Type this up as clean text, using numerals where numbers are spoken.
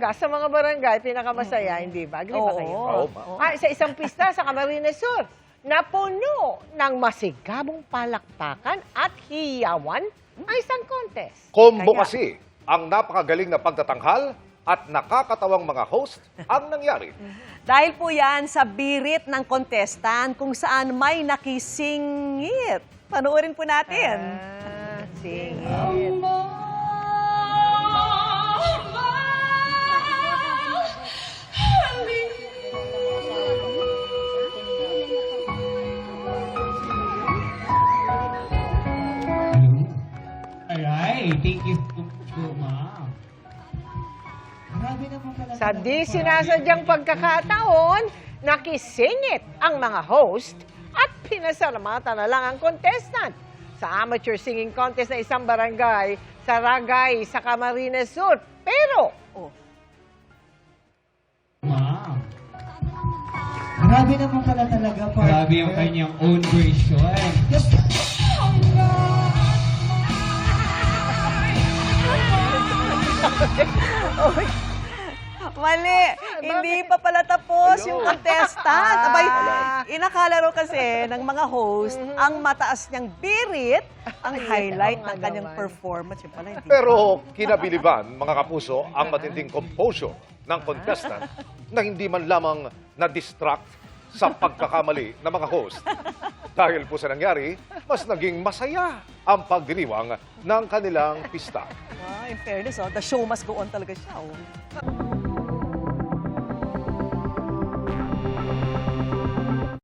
talaga sa mga barangay, pinakamasaya, hindi ba? Agree ba kayo? Oo. Sa isang pista sa Camarines Sur, napuno ng masigabong palakpakan at hiyawan ang isang contest. Combo kasi ang napakagaling na pagtatanghal at nakakatawang mga host ang nangyari. Dahil po yan sa birit ng contestant kung saan may nakisingit. Panoorin po natin. Singit. Alright, thank you so ma'am. Grabe naman pala. Sa di sinasadyang pagkakataon, nakisingit ang mga host at pinasalamatan na lang ang contestant sa amateur singing contest na isang barangay sa Ragay sa Camarines Sur. Pero, Ma'am. Grabe naman pala talaga. Grabe yung kanyang own version. Mali. Hindi pa pala tapos yung contestant. Abay, inakala ro kasi ng mga host, ang mataas niyang birit, ang highlight ng kanyang performance. Yung pala, hindi. Pero kinabiliban, mga kapuso, ang matinding composure ng contestant na hindi man lamang na-distract sa pagkakamali ng mga host. Dahil po sa nangyari, mas naging masaya ang pagdiriwang ng kanilang pista. In fairness, the show must go on talaga siya.